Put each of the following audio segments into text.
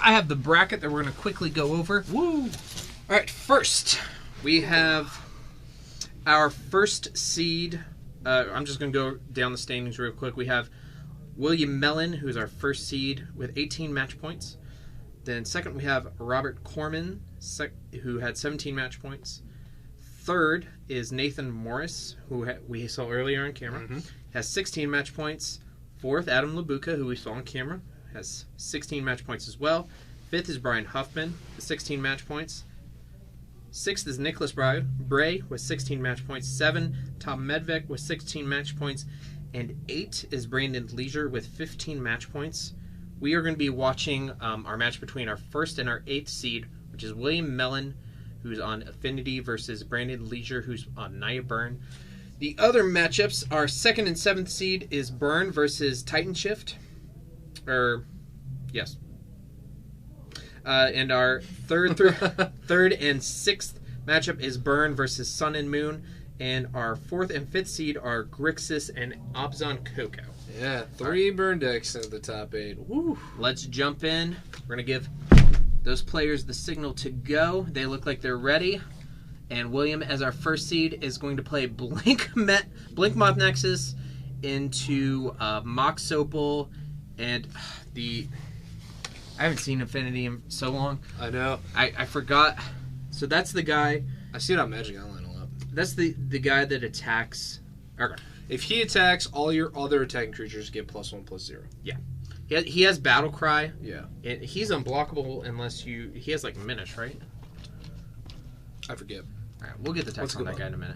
I have the bracket that we're going to quickly go over. Woo! All right, first, we have our first seed. I'm just going to go down the standings real quick. We have William Mellon, who's our first seed, with 18 match points. Then second, we have Robert Corman, who had 17 match points. Third is Nathan Morris, who we saw earlier on camera, has 16 match points. Fourth, Adam Labuka, who we saw on camera, has 16 match points as well. Fifth is Brian Huffman with 16 match points. Sixth is Nicholas Bray with 16 match points. 7, Tom Medvec with 16 match points. And 8 is Brandon Lasure with 15 match points. We are going to be watching our match between our first and our 8th seed, which is William Mellon, who's on Affinity, versus Brandon Lasure, who's on Nia Byrne. The other matchups, our 2nd and 7th seed is Byrne versus Titan Shift. Yes. And our third and 6th matchup is Byrne versus Sun and Moon. And our 4th and 5th seed are Grixis and Obzon Coco. Yeah, 3 burn decks at the top 8. Woo! Let's jump in. We're going to give those players the signal to go. They look like they're ready. And William, as our first seed, is going to play Blink Moth Nexus into Mox Opal and I haven't seen Affinity in so long. I know. I forgot. So that's the guy. I see it on Magic Online a lot. That's the guy that attacks. Okay. If he attacks, all your other attacking creatures get +1/+0. Yeah. He has Battle Cry. Yeah. He's unblockable unless you... He has, like, Minish, right? I forget. All right, we'll get the text on that guy in a minute.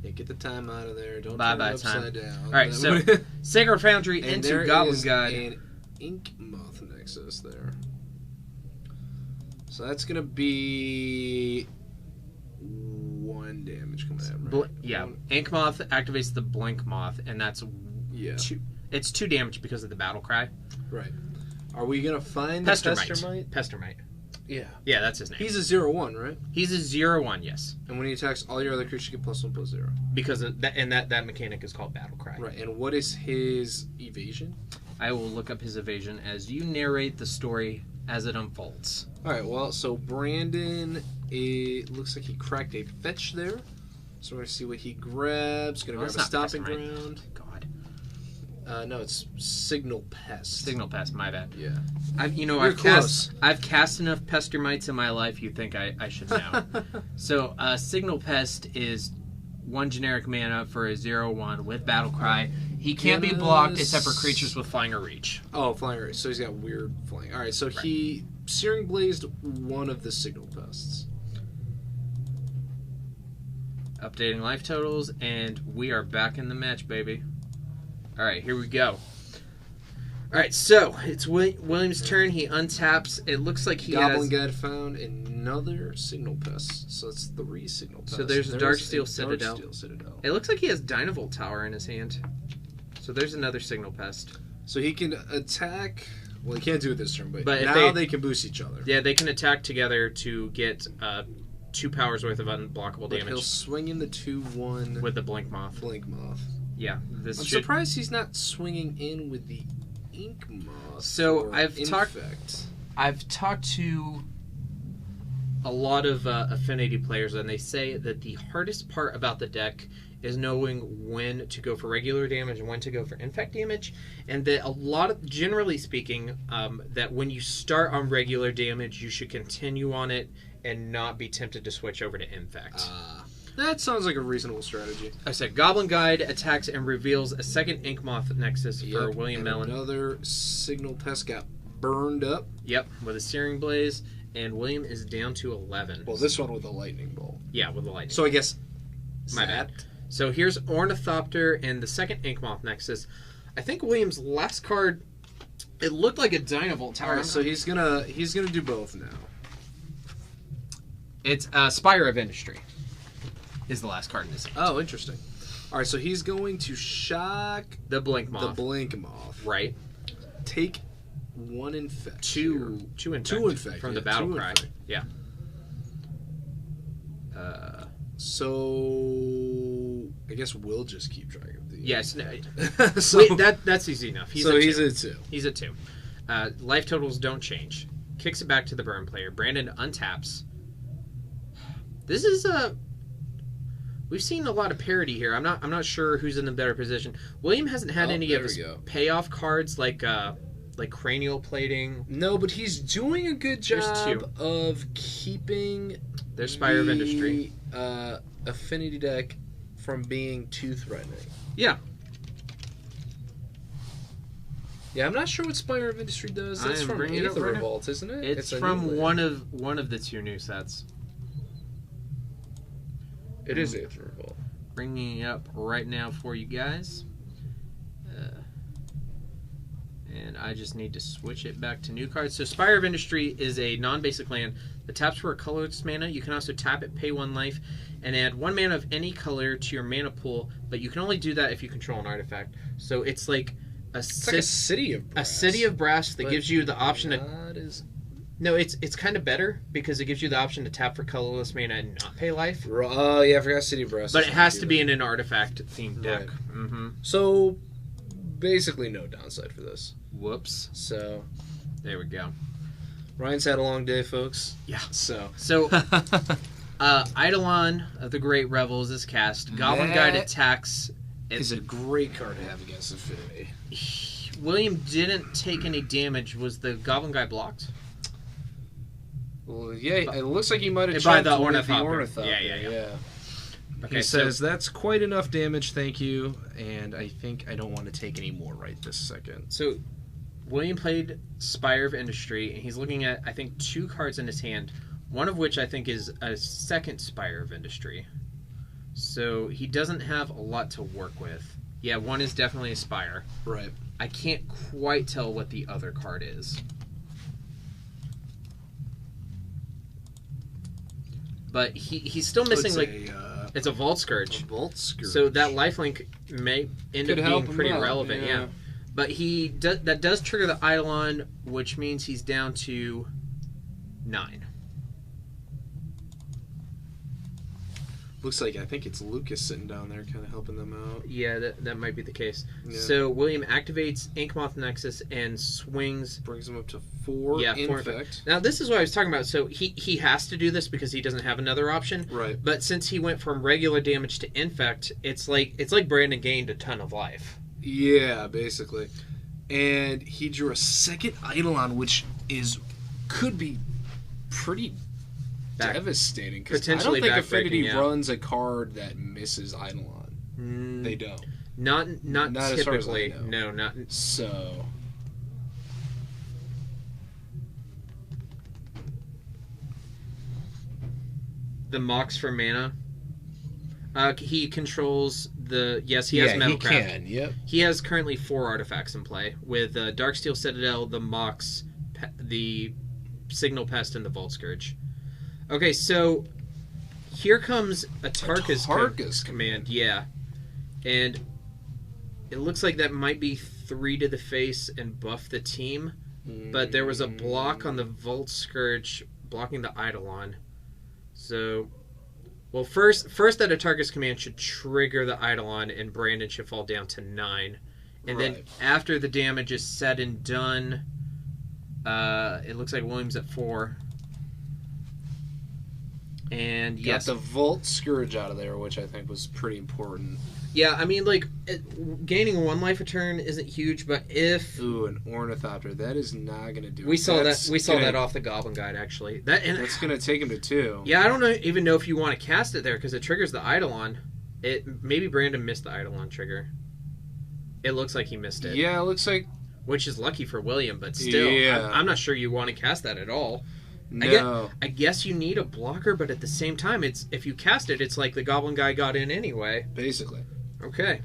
Yeah, get the time out of there. Don't Bye turn it time. upside down. All right, so Sacred Foundry into Goblin Guide. An Ink Moth Nexus there. So that's going to be 1 damage coming at me. Yeah, Ink Moth activates the Blink Moth, and that's 2. It's 2 damage because of the Battle Cry. Right. Are we going to find Pestermite? Pestermite? Yeah. Yeah, that's his name. He's a 0/1, right? He's a 0/1, yes. And when he attacks, all your other creatures get +1/+0. Because of that, and that mechanic is called Battle Cry. Right. And what is his evasion? I will look up his evasion as you narrate the story as it unfolds. All right. Well, so Brandon, it looks like he cracked a fetch there. So we're gonna see what he grabs. Gonna grab a stomping ground. God. No, it's Signal Pest. Signal Pest. My bad. Yeah. I've cast enough Pestermites in my life. You think I should know? So Signal Pest is 1 generic mana for a 0/1 with Battle Cry. He can't be blocked except for creatures with Flying or Reach. Oh, Flying or Reach. So he's got weird flying. All right. So he Searing Blazed one of the Signal Pests. Updating life totals, and we are back in the match, baby. All right, here we go. All right, so it's William's turn. He untaps. It looks like he Goblin Guide found another Signal Pest. So it's 3 Signal Pests. So there's a Darksteel Citadel. Darksteel Citadel. It looks like he has Dynavolt Tower in his hand. So there's another Signal Pest. So he can attack... Well, he can't do it this turn, but if now they can boost each other. Yeah, they can attack together to get 2 powers worth of unblockable damage. He'll swing in the 2/1 with the Blink Moth. Blink Moth. Yeah, I'm surprised he's not swinging in with the Ink Moth. So I've talked to a lot of Affinity players, and they say that the hardest part about the deck is knowing when to go for regular damage and when to go for infect damage, and that generally speaking, that when you start on regular damage, you should continue on it and not be tempted to switch over to infect. That sounds like a reasonable strategy. I said Goblin Guide attacks and reveals a 2nd Ink Moth Nexus for William Mellon. Another Signal Pest got burned up. Yep, with a Searing Blaze, and William is down to 11. Well, this one with a Lightning Bolt. Yeah, with a Lightning So I guess... My bad. So here's Ornithopter and the 2nd Ink Moth Nexus. I think William's last card, it looked like a Dynavolt Tower. Alright, so he's gonna do both now. It's Spire of Industry is the last card in this hand. Oh, interesting. Alright, so he's going to shock the Blink Moth. The Blink Moth. Right. Take 1 infect. Two infect from the Battle Cry. Yeah. So I guess we'll just keep track of these. Yes. So, Wait, that's easy enough. He's a 2. He's a 2. He's a 2. Life totals don't change. Kicks it back to the burn player. Brandon untaps. This is we've seen a lot of parity here. I'm not sure who's in the better position. William hasn't had any of his payoff cards like cranial plating. No, but he's doing a good job of keeping their Spire of Industry Affinity deck from being too threatening. Yeah. Yeah, I'm not sure what Spire of Industry does. It's from Aether Revolt, isn't it? It's from one of the 2 new sets. It is Aether Revolt. Bringing it up right now for you guys. And I just need to switch it back to new cards. So Spire of Industry is a non-basic land that taps for a colorless mana. You can also tap it, pay 1 life, and add 1 mana of any color to your mana pool, but you can only do that if you control an artifact. So it's like a City of Brass. A City of Brass that gives you the option No, it's kind of better because it gives you the option to tap for colorless mana and not pay life. Oh, yeah, I forgot City of Brass. But it has to be in an artifact-themed deck. Right. Mm-hmm. So, basically no downside for this. Whoops. So, there we go. Ryan's had a long day, folks. Yeah. So Eidolon of the Great Revels is cast. Goblin Guide attacks. Is a great card to have against Affinity. William didn't take any damage. Was the Goblin Guide blocked? Well, yeah, it looks like he might have by the checked Ornithopter. Yeah. Okay, he says, that's quite enough damage, thank you, and I think I don't want to take any more right this second. So, William played Spire of Industry, and he's looking at, I think, 2 cards in his hand, one of which I think is a second Spire of Industry. So, he doesn't have a lot to work with. Yeah, one is definitely a Spire. Right. I can't quite tell what the other card is. But he's still missing, it's a Vault Scourge. A Vault Scourge. So that lifelink may end up being pretty relevant, yeah. But that does trigger the Eidolon, which means he's down to 9. Looks like, I think it's Lucas sitting down there kind of helping them out. Yeah, that might be the case. Yeah. So William activates Inkmoth Nexus and swings. Brings him up to 4 infect. Now, this is what I was talking about. So he has to do this because he doesn't have another option. Right. But since he went from regular damage to infect, it's like Brandon gained a ton of life. Yeah, basically. And he drew a second Eidolon, which could be pretty devastating, because I don't think Affinity runs a card that misses Eidolon. They don't. Not typically. As far as I know. No, not so. The Mox for mana. He controls the. Yes, he has Metalcraft. He can. Yep. He has currently 4 artifacts in play with Darksteel Citadel, the Mox, the Signal Pest, and the Vault Scourge. Okay, so here comes a Tarka's command. Yeah. And it looks like that might be 3 to the face and buff the team. But there was a block on the Vault Scourge blocking the Eidolon. So, well, first that Tarka's command should trigger the Eidolon and Brandon should fall down to 9. And then after the damage is said and done, it looks like William's at 4. And got the Vault Scourge out of there, which I think was pretty important. Yeah, I mean, gaining 1 life a turn isn't huge, but if... Ooh, an Ornithopter. That is not going to do it. We saw that off the Goblin Guide, actually. That's going to take him to 2. Yeah, I don't even know if you want to cast it there, because it triggers the Eidolon. Maybe Brandon missed the Eidolon trigger. It looks like he missed it. Yeah, it looks like... Which is lucky for William, but still, I'm not sure you want to cast that at all. No. I guess you need a blocker, but at the same time, if you cast it, it's like the Goblin Guy got in anyway. Basically. Okay.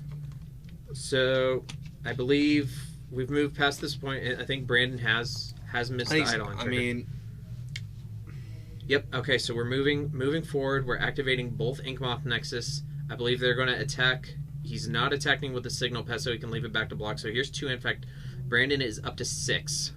So, I believe we've moved past this point. I think Brandon has missed the Eidolon trigger. I mean... Yep, okay, so we're moving forward. We're activating both Inkmoth Nexus. I believe they're going to attack. He's not attacking with the Signal Pest, so he can leave it back to block. So here's 2 infect. Brandon is up to 6.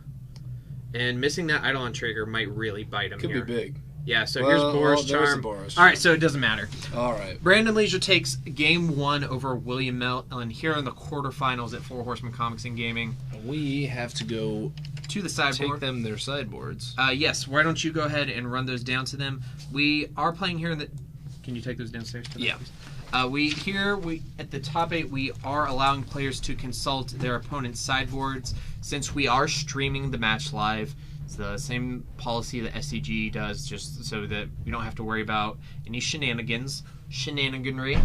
And missing that Eidolon trigger might really bite him here. Could be big. Yeah, so here's Boros Charm. Boros All right, so it doesn't matter. All right. Brandon Lasure takes Game 1 over William Mellon here in the quarterfinals at 4 Horsemen Comics and Gaming. We have to go to the sideboard. Take them their sideboards. Yes. Why don't you go ahead and run those down to them? We are playing here in the... Can you take those downstairs? Yeah. We at the top 8, we are allowing players to consult their opponent's sideboards. Since we are streaming the match live, it's the same policy that SCG does, just so that we don't have to worry about any shenaniganry.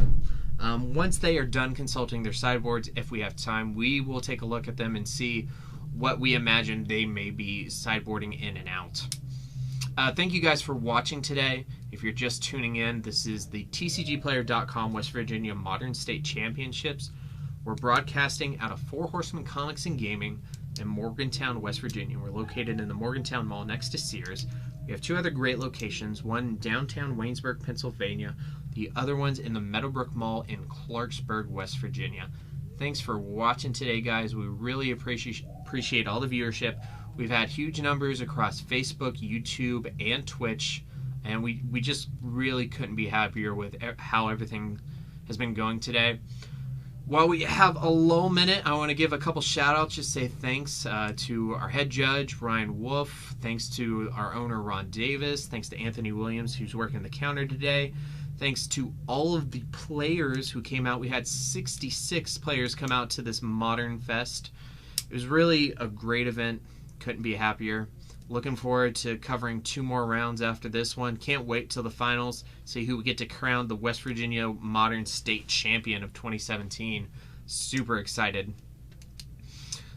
Once they are done consulting their sideboards, if we have time, we will take a look at them and see what we imagine they may be sideboarding in and out. Thank you guys for watching today. If you're just tuning in, this is the TCGplayer.com West Virginia Modern State Championships. We're broadcasting out of Four Horsemen Comics and Gaming in Morgantown, West Virginia. We're located in the Morgantown Mall next to Sears. We have 2 other great locations, one in downtown Waynesburg, Pennsylvania. The other one's in the Meadowbrook Mall in Clarksburg, West Virginia. Thanks for watching today, guys. We really appreciate all the viewership. We've had huge numbers across Facebook, YouTube, and Twitch, and we just really couldn't be happier with how everything has been going today. While we have a low minute, I want to give a couple shout-outs, just say thanks to our head judge, Ryan Wolf, thanks to our owner, Ron Davis, thanks to Anthony Williams, who's working the counter today, thanks to all of the players who came out. We had 66 players come out to this Modern Fest. It was really a great event. Couldn't be happier. Looking forward to covering 2 more rounds after this one. Can't wait till the finals. See who we get to crown the West Virginia Modern State Champion of 2017. Super excited.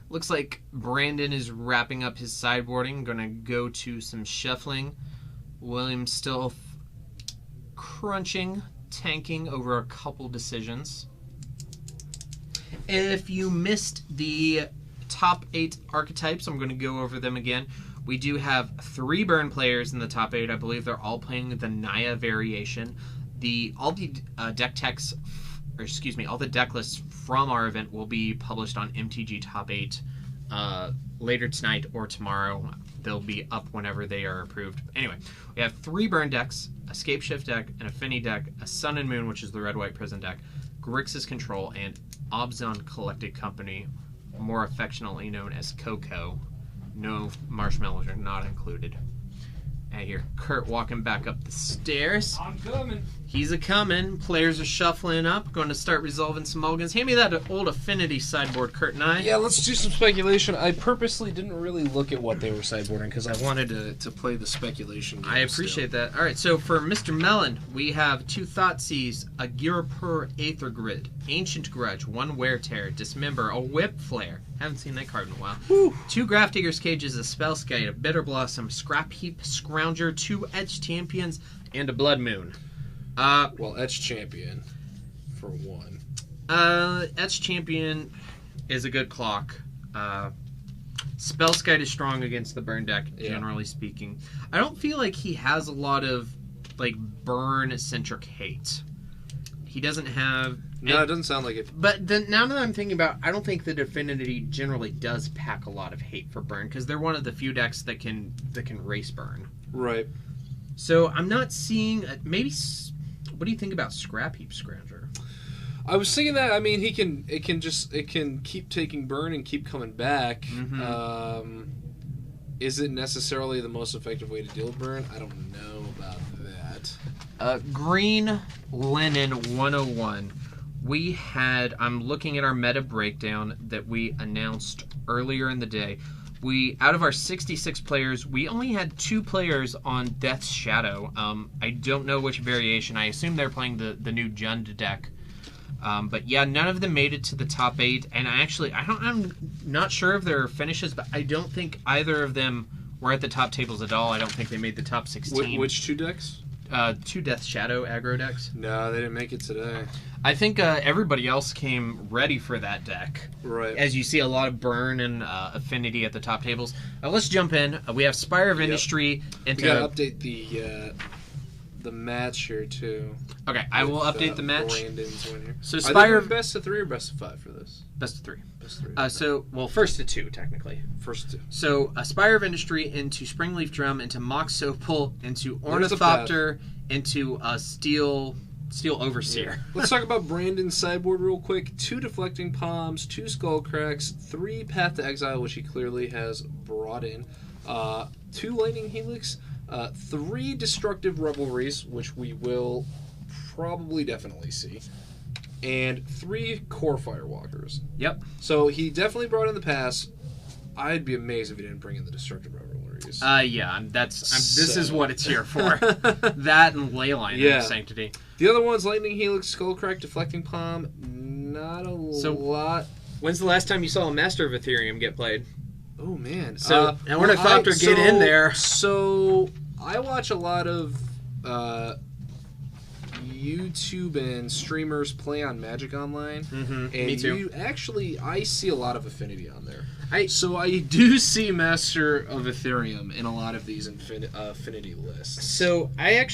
Looks like Brandon is wrapping up his sideboarding. Going to go to some shuffling. William's still crunching, tanking over a couple decisions. If you missed the top 8 archetypes, I'm going to go over them again. We do have 3 burn players in the top 8. I believe they're all playing the Naya variation. All the deck lists from our event will be published on MTG Top 8 later tonight or tomorrow. They'll be up whenever they are approved. Anyway, we have 3 burn decks, a Scape Shift deck, an Affinity deck, a Sun and Moon, which is the red-white prison deck, Grixis Control, and Obzon Collected Company, more affectionately known as Coco. No marshmallows are not included. I hear Kurt walking back up the stairs. I'm coming. He's a-coming. Players are shuffling up. Going to start resolving some mulligans. Hand me that old Affinity sideboard, Kurt and I. Yeah, let's do some speculation. I purposely didn't really look at what they were sideboarding because I wanted to play the speculation game. I appreciate that. All right, so for Mr. Mellon, we have 2 Thoughtseize, a Girapur Aether Grid, Ancient Grudge, 1 Wear Tear, Dismember, a Whip Flare. Haven't seen that card in a while. Woo. 2 Grafdigger's Cages, a Spellskite, a Bitter Blossom, Scrap Heap, Scrounger, 2 Etched Champions, and a Blood Moon. Well, Etched Champion, for 1. Etched Champion is a good clock. Spellskite is strong against the burn deck, generally speaking. I don't feel like he has a lot of burn-centric hate. He doesn't have... No, it doesn't sound like it. But then, now that I'm thinking about it, I don't think that Affinity generally does pack a lot of hate for burn, because they're one of the few decks that can race burn. Right. So I'm not seeing... maybe... What do you think about Scrap Heap Scrounger? I was thinking that. I mean, it can keep taking burn and keep coming back. Mm-hmm. Is it necessarily the most effective way to deal with burn? I don't know about that. Green Linen 101. I'm looking at our meta breakdown that we announced earlier in the day. Out of our 66 players, we only had 2 players on Death's Shadow. I don't know which variation. I assume they're playing the new Jund deck. But yeah, none of them made it to the top 8. And I'm not sure of their finishes, but I don't think either of them were at the top tables at all. I don't think they made the top 16. Which 2 decks? 2 Death's Shadow aggro decks. No, they didn't make it today. I think everybody else came ready for that deck. Right. As you see a lot of burn and Affinity at the top tables. Now let's jump in. We have Spire of Industry. We gotta update the match here too. Okay, I will update the match. Brandon's winner. So Spire of best of 3 or best of 5 for this? Best of 3. Best of 3. First to 2 technically. First 2. So Spire of Industry into Springleaf Drum into Mox Sopal into Ornithopter into Steel Steel Overseer. Yeah. Let's talk about Brandon's sideboard real quick. 2 Deflecting Palms, 2 Skull Cracks, 3 Path to Exile, which he clearly has brought in, 2 Lightning Helix, 3 Destructive Revelries, which we will probably definitely see, and 3 Core Firewalkers. Yep. So he definitely brought in the pass. I'd be amazed if he didn't bring in the Destructive Revelries. Yeah, this is what it's here for. That and Leyline of Sanctity. The other one's Lightning Helix, Skullcrack, Deflecting Palm. Not a lot. When's the last time you saw a Master of Ethereum get played? Oh, man. So, Ornithopter, get in there. So, I watch a lot of YouTube and streamers play on Magic Online. Mm-hmm. And Me too. I see a lot of Affinity on there. So I do see Master of Ethereum in a lot of these Affinity lists. So I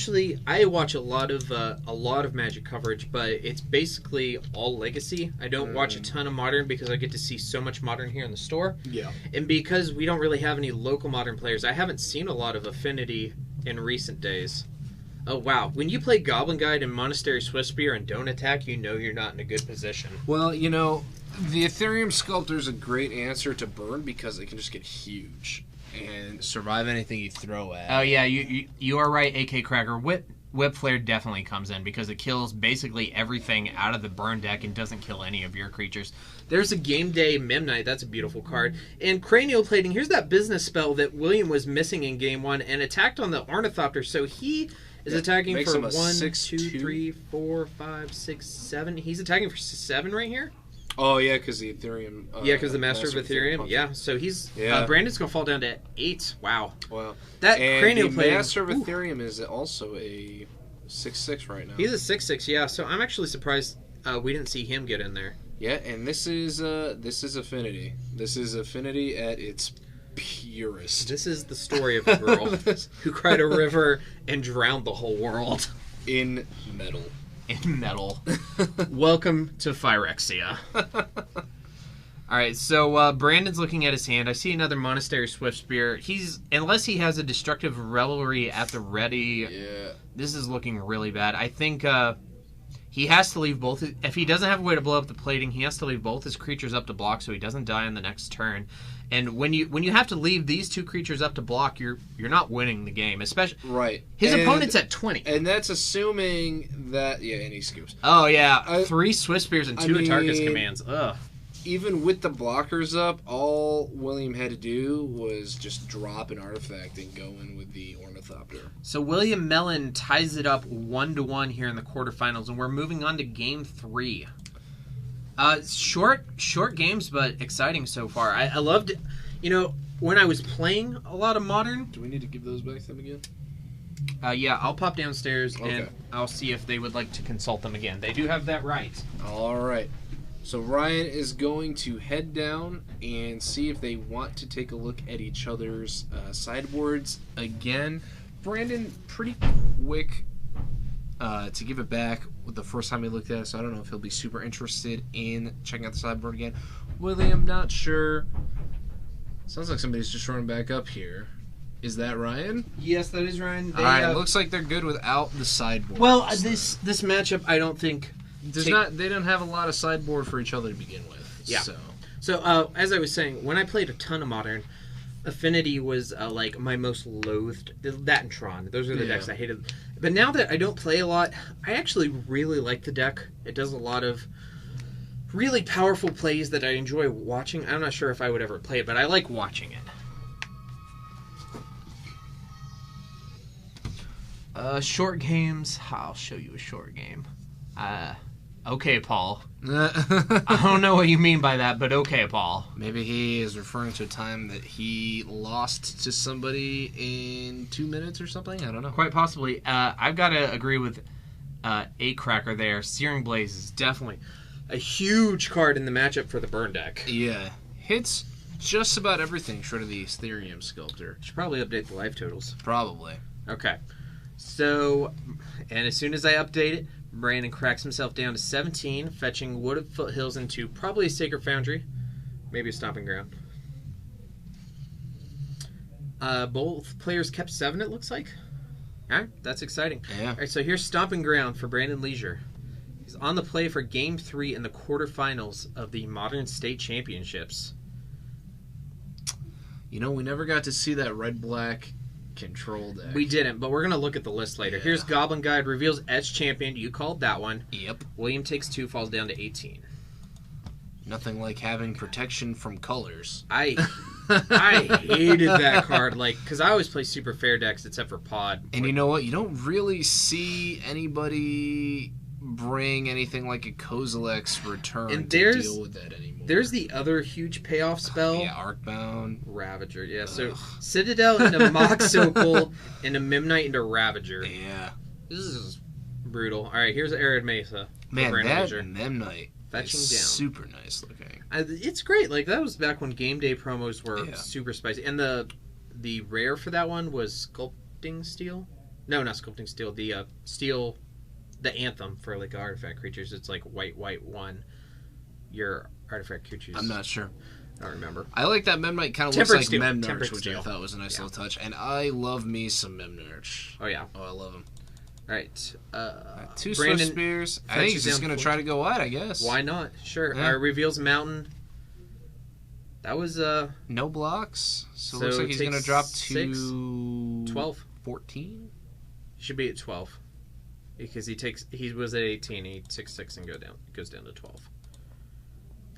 watch a lot of Magic coverage, but it's basically all Legacy. I don't watch a ton of Modern because I get to see so much Modern here in the store. Yeah. And because we don't really have any local Modern players, I haven't seen a lot of Affinity in recent days. Oh, wow. When you play Goblin Guide and Monastery Swiftspear and don't attack, you know you're not in a good position. Well, the Ethereum Sculptor is a great answer to burn because it can just get huge and survive anything you throw at. Oh, yeah. You are right, AK Cracker. Whip Flare definitely comes in because it kills basically everything out of the burn deck and doesn't kill any of your creatures. There's a Game Day Memnite. That's a beautiful card. And Cranial Plating. Here's that business spell that William was missing in Game 1 and attacked on the Ornithopter. So he is attacking for 1, 2, 3, 4, 5, 6, 7. He's attacking for 7 right here. Oh, yeah, because the Ethereum... because the Master of Ethereum. Yeah, so he's... Brandon's going to fall down to 8. Wow. That Cranial Plating... Master of Ethereum is also a 6/6 right now. He's a 6/6, yeah. So I'm actually surprised we didn't see him get in there. Yeah, and this is Affinity. This is Affinity at its purest. This is the story of a girl who cried a river and drowned the whole world. In metal. Welcome to Phyrexia. Alright, so Brandon's looking at his hand. I see another Monastery Swiftspear. Unless he has a Destructive Revelry at the ready, this is looking really bad. I think he has to leave both... If he doesn't have a way to blow up the plating, he has to leave both his creatures up to block so he doesn't die on the next turn. And when you have to leave these 2 creatures up to block, you're not winning the game. Especially his opponent's at 20, and that's assuming that and he scoops. Oh yeah, 3 Swiftspears and 2 Atarka's commands. Ugh. Even with the blockers up, all William had to do was just drop an artifact and go in with the Ornithopter. So William Mellon ties it up 1-1 here in the quarterfinals, and we're moving on to Game 3. Short games, but exciting so far. I loved, when I was playing a lot of Modern. Do we need to give those back to them again? Yeah, I'll pop downstairs and I'll see if they would like to consult them again. They do have that right. All right. So Ryan is going to head down and see if they want to take a look at each other's sideboards again. Brandon, pretty quick to give it back with the first time he looked at it, so I don't know if he'll be super interested in checking out the sideboard again. William, not sure. Sounds like somebody's just running back up here. Is that Ryan? Yes, that is Ryan. Alright, looks like they're good without the sideboard. Well, this matchup, I don't think... They don't have a lot of sideboard for each other to begin with. Yeah. So as I was saying, when I played a ton of Modern, Affinity was like my most loathed. That and Tron. Those are the decks I hated. But now that I don't play a lot, I actually really like the deck. It does a lot of really powerful plays that I enjoy watching. I'm not sure if I would ever play it, but I like watching it. Short games. I'll show you a short game. Okay, Paul. I don't know what you mean by that, but okay, Paul. Maybe he is referring to a time that he lost to somebody in 2 minutes or something? I don't know. Quite possibly. I've got to agree with A Cracker there. Searing Blaze is definitely a huge card in the matchup for the burn deck. Yeah. Hits just about everything short of the Ethereum Sculptor. Should probably update the life totals. Probably. Okay. So, and as soon as I update it, Brandon cracks himself down to 17, fetching Wood of Foothills into probably a Sacred Foundry, maybe a Stomping Ground. Both players kept 7, it looks like. All right, that's exciting. Yeah. All right, so here's Stomping Ground for Brandon Lasure. He's on the play for Game 3 in the quarterfinals of the Modern State Championships. We never got to see that red-black control deck. We didn't, but we're going to look at the list later. Yeah. Here's Goblin Guide, reveals Etched Champion. You called that one. Yep. William takes 2, falls down to 18. Nothing like having protection from colors. I hated that card, because I always play super fair decks except for Pod. And you know what? You don't really see anybody bring anything like a Kozilek's Return to deal with that anymore. There's the other huge payoff spell. Yeah, Arcbound. Ravager, yeah. Ugh. So Citadel into Mox Opal, into Mimknight into Ravager. Yeah. This is brutal. All right, here's Arid Mesa. Man, that Mimknight fetching is down. Super nice looking. It's great. That was back when game day promos were super spicy. And the rare for that one was Sculpting Steel. No, not Sculpting Steel. The Steel, the Anthem for artifact creatures. It's white 1. Your artifact creatures. I'm not sure. I don't remember. I like that Mimknight. Kind of looks like Memnarch, which I thought was a nice little touch. And I love me some Memnarch. Oh yeah. Oh, I love him. All right. 2 Swift Spears. I think he's just going to try to go wide, I guess. Why not? Sure. Yeah. Reveals Mountain. That was... no blocks. So it looks like he's going to drop to... 12. 14? He should be at 12. Because he was at 18. He 6 and goes down to 12.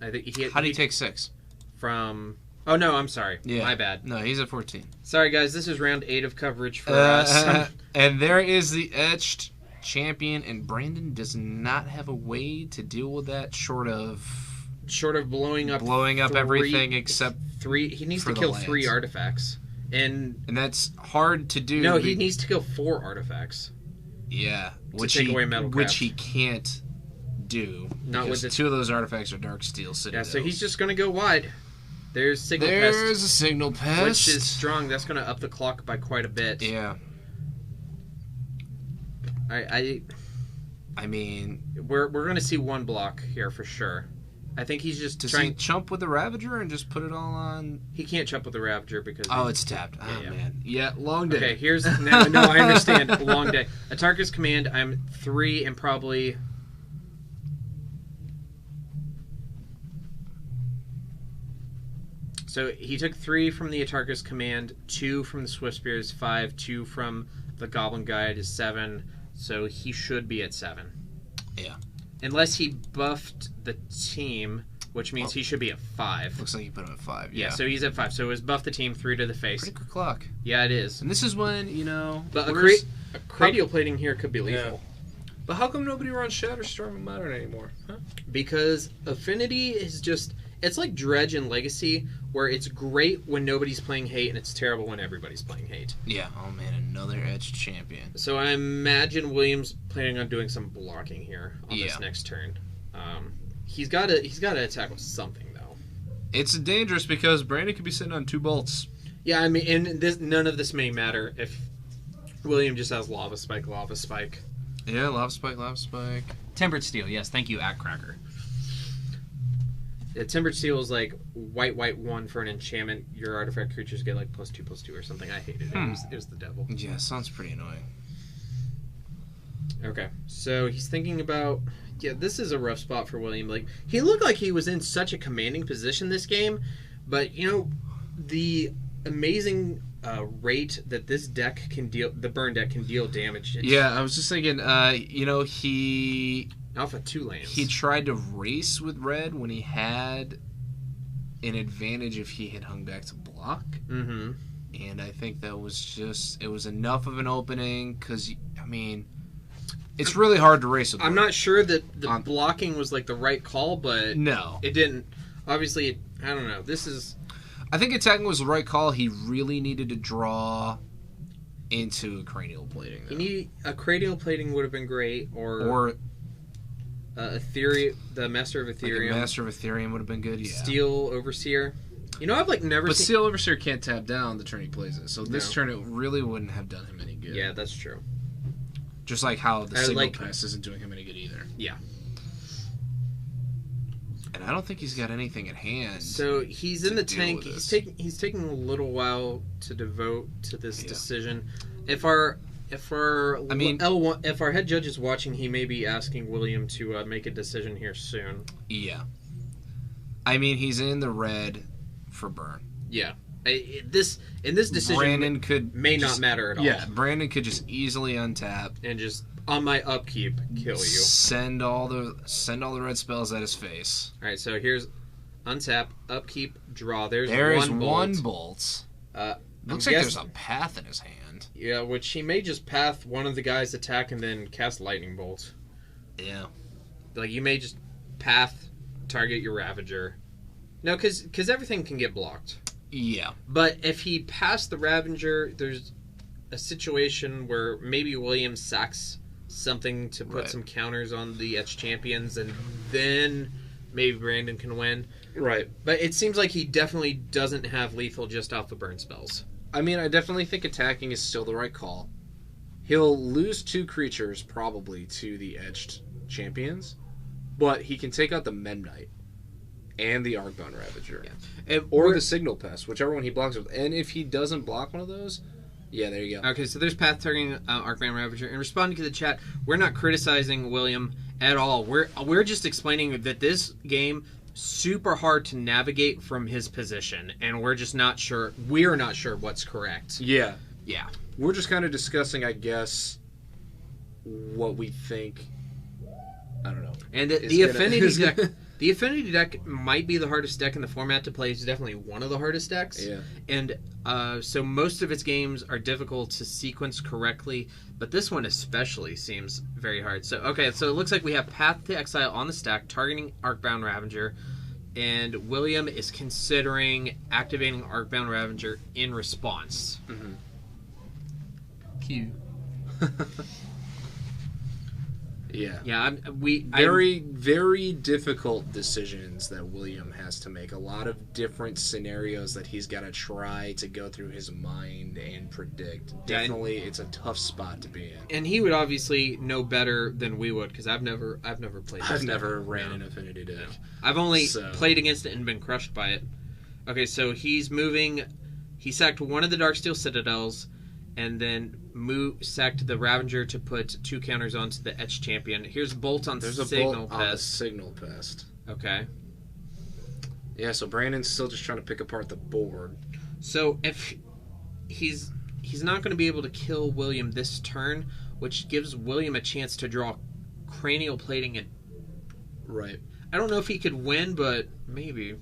I think How do you take 6? From... Oh, no, I'm sorry. Yeah. My bad. No, he's at 14. Sorry, guys. This is round 8 of coverage for us. And there is the Etched Champion, and Brandon does not have a way to deal with that short of blowing up everything except 3. He needs to kill 3 artifacts. And that's hard to do. No, he needs to kill 4 artifacts. Yeah. Which he can't do. Not with 2 of those artifacts are Darksteel Citadels. Yeah, so he's just going to go wide. There's Signal Pest. There's a Signal Pest. Which is strong. That's going to up the clock by quite a bit. Yeah. I mean... We're going to see 1 block here for sure. I think he's just trying... Does he chump with the Ravager and just put it all on... He can't chump with the Ravager because... Oh, it's tapped. Oh, man. Yeah, long day. Okay, here's... No, I understand. Long day. Atarka's Command, I'm 3 and probably... So he took 3 from the Atarka's Command, 2 from the Swift Spears, 5, 2 from the Goblin Guide is 7, so he should be at 7. Yeah. Unless he buffed the team, which means he should be at 5. Looks like you put him at 5, yeah. So he's at 5, so it was buff the team, 3 to the face. Pretty quick clock. Yeah, it is. And this is when, But a cranial plating here could be lethal. Yeah. But how come nobody runs Shatterstorm and Modern anymore? Huh? Because Affinity is just... It's like Dredge and Legacy, where it's great when nobody's playing Hate, and it's terrible when everybody's playing Hate. Yeah. Oh, man, another Etched Champion. So I imagine William's planning on doing some blocking here on this next turn. He's got to attack with something, though. It's dangerous because Brandon could be sitting on 2 bolts. Yeah, I mean, and none of this may matter if William just has Lava Spike. Yeah, Lava Spike. Tempered Steel, yes. Thank you, Cracker. Yeah, Timbered Steel is white 1 for an enchantment. Your artifact creatures get +2/+2 or something. I hated it. It was the devil. Yeah, sounds pretty annoying. Okay, so he's thinking about... Yeah, this is a rough spot for William. He looked like he was in such a commanding position this game, but, the amazing rate that this deck can deal... The burn deck can deal damage. Yeah, I was just thinking, he... Alpha 2 lands. He tried to race with red when he had an advantage if he had hung back to block. Mm-hmm. And I think that was just... It was enough of an opening because, it's really hard to race with red. I'm not sure that the blocking was the right call, but... No. It didn't... Obviously, I don't know. This is... I think attacking was the right call. He really needed to draw into a cranial plating, though. A cranial plating would have been great, or the Master of Ethereum. Master of Ethereum would have been good, yeah. Steel Overseer. I've never But Steel Overseer can't tap down the turn he plays it, so this turn it really wouldn't have done him any good. Yeah, that's true. Just like how the Signal Pass isn't doing him any good either. Yeah. And I don't think he's got anything at hand. So he's in the tank. He's taking a little while to devote to this decision. If if our head judge is watching, he may be asking William to make a decision here soon. Yeah. I mean, he's in the red for burn. Yeah. In this decision, Brandon may not matter at all. Yeah, Brandon could just easily untap and just on my upkeep kill you. Send all the red spells at his face. All right, so here's untap, upkeep, draw. There's one bolt. Looks like there's a path in his hand. Yeah, which he may just path one of the guys' attack and then cast lightning bolt. Yeah, like you may just path target your Ravager. No, because everything can get blocked. Yeah. But if he passed the Ravager, there's a situation where maybe William sacks something to put some counters on the Etched Champions, and then maybe Brandon can win. Right. But it seems like he definitely doesn't have lethal just off the burn spells. I mean, I definitely think attacking is still the right call. He'll lose 2 creatures, probably, to the Etched Champions, but he can take out the Memnite and the Arcbound Ravager. Yeah. Or the Signal Pest, whichever one he blocks with. And if he doesn't block one of those, yeah, there you go. Okay, so there's path targeting Arcbound Ravager. And responding to the chat, we're not criticizing William at all. We're just explaining that this game super hard to navigate from his position, and we're just not sure. We're not sure what's correct. Yeah. Yeah. We're just kind of discussing, I guess, what we think. I don't know. And the Affinity deck... The Affinity deck might be the hardest deck in the format to play. It's definitely one of the hardest decks. Yeah. And so most of its games are difficult to sequence correctly, but this one especially seems very hard. So it looks like we have Path to Exile on the stack, targeting Arcbound Ravager, and William is considering activating Arcbound Ravager in response. Mm-hmm. Q. Yeah. Yeah, very difficult decisions that William has to make. A lot of different scenarios that he's got to try to go through his mind and predict. Definitely, it's a tough spot to be in. And he would obviously know better than we would, because I've never played this I've never ran an Affinity deck. No. I've only played against it and been crushed by it. Okay, so he's moving. He sacked one of the Darksteel Citadels, and then sacked the Ravager to put 2 counters onto the Etched Champion. Here's Bolt on There's Signal a Bolt Pest. on the Signal Pest. Okay. Yeah, so Brandon's still just trying to pick apart the board. So if he's not going to be able to kill William this turn, which gives William a chance to draw Cranial Plating. Right. I don't know if he could win, but maybe.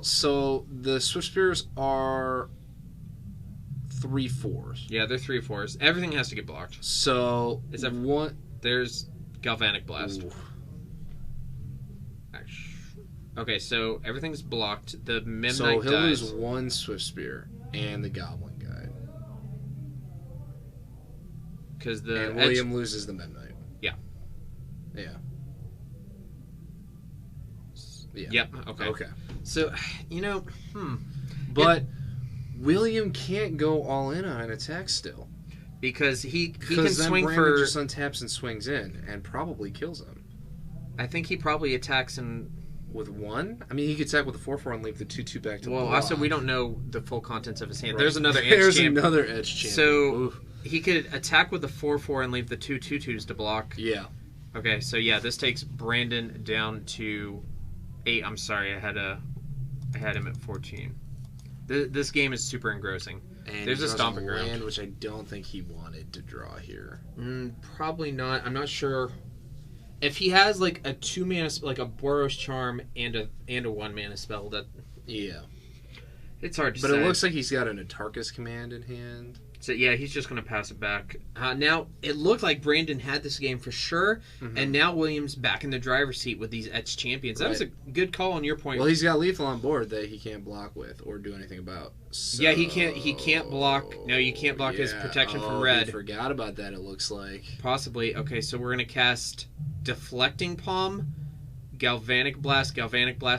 So the Swift Spears are 3/4s. Yeah, they're 3/4s. Everything has to get blocked. So there's Galvanic Blast. Ooh. Okay, so everything's blocked. The Memnite So he'll dies. lose 1 Swift Spear and the Goblin Guide. Because William loses the Memnite. Yeah. Yeah. Yep. Okay. So, But William can't go all in on an attack still. Because he can swing Brandon just untaps and swings in and probably kills him. I think he probably attacks with 1? I mean, he could attack with a 4/4 and leave the 2/2 back to block. Also, we don't know the full contents of his hand. Right. There's another Edge There's champion. another Edge champion. So he could attack with the 4/4 and leave the 2/2/2s to block. Yeah. Okay, so yeah, this takes Brandon down to 8. I'm sorry, I had him at 14. This game is super engrossing. And there's a stomping ground, land, which I don't think he wanted to draw here. Probably not. I'm not sure. If he has like a 2-mana, like a Boros Charm and a 1-mana spell, it's hard to say. But it looks like he's got an Atarkus Command in hand. So yeah, he's just going to pass it back. Now it looked like Brandon had this game for sure, and now William's back in the driver's seat with these Etched Champions. That was a good call on your point. Well, he's got lethal on board that he can't block with or do anything about. So... Yeah, he can't block. No, you can't block his protection from red. He forgot about that. It looks like possibly. Okay, so we're going to cast Deflecting Palm, Galvanic Blast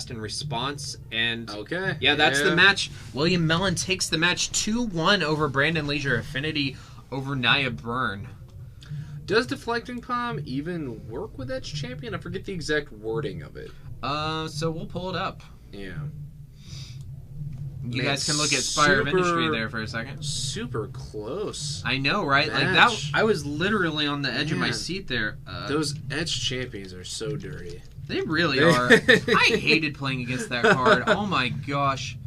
in response, and that's the match. William Mellon takes the match 2-1 over Brandon Lasure. Affinity over Nia Byrne. Does Deflecting Palm even work with Etched Champion? I forget the exact wording of it. So we'll pull it up. Yeah. You guys can look at Spire of Industry there for a second. Super close. I know, right? Match. Like that. I was literally on the edge of my seat there. Those Edge champions are so dirty. They really are. I hated playing against that card. Oh my gosh.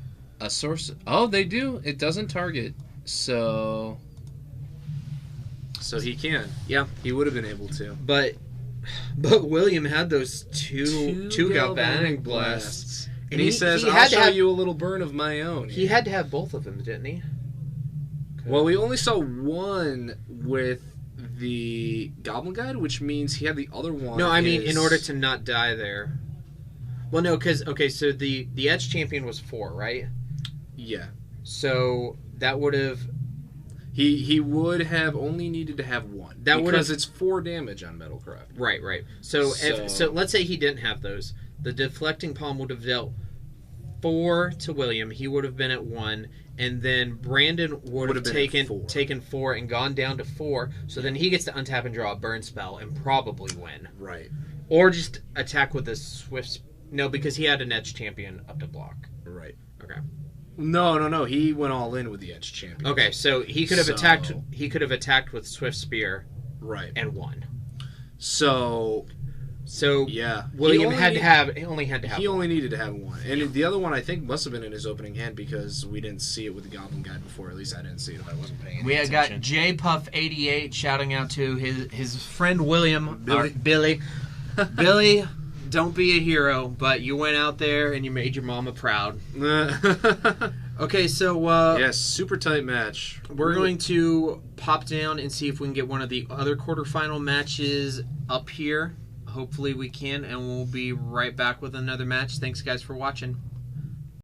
A source. Oh, they do. It doesn't target. So he can. Yeah, he would have been able to. But William had those two galvanic blasts. And he says, I'll show you a little burn of my own. He had to have both of them, didn't he? Well, we only saw one with the Goblin Guide, which means he had the other one. No, I mean, in order to not die there. Well, no, because, okay, so the Edge Champion was 4, right? Yeah. So that would have... He would have only needed to have 1. Because it's 4 damage on Metalcraft. Right. So let's say he didn't have those. The Deflecting Palm would have dealt 4 to William. He would have been at 1. And then Brandon would have taken 4 and gone down to 4. So then he gets to untap and draw a burn spell and probably win. Right. Or just attack with a swift... No, because he had an Edge Champion up to block. Right. Okay. No. He went all in with the Edge Champion. Okay, so he could have attacked. He could have attacked with Swift Spear, right, and won. So yeah, William He only needed to have 1, and the other one I think must have been in his opening hand because we didn't see it with the Goblin Guide before. At least I didn't see it if I wasn't paying attention. We had got JPuff88 shouting out to his friend William Billy. Billy, don't be a hero, but you went out there and you made your mama proud. Okay, so... yes, super tight match. We're going to pop down and see if we can get one of the other quarterfinal matches up here. Hopefully we can, and we'll be right back with another match. Thanks, guys, for watching.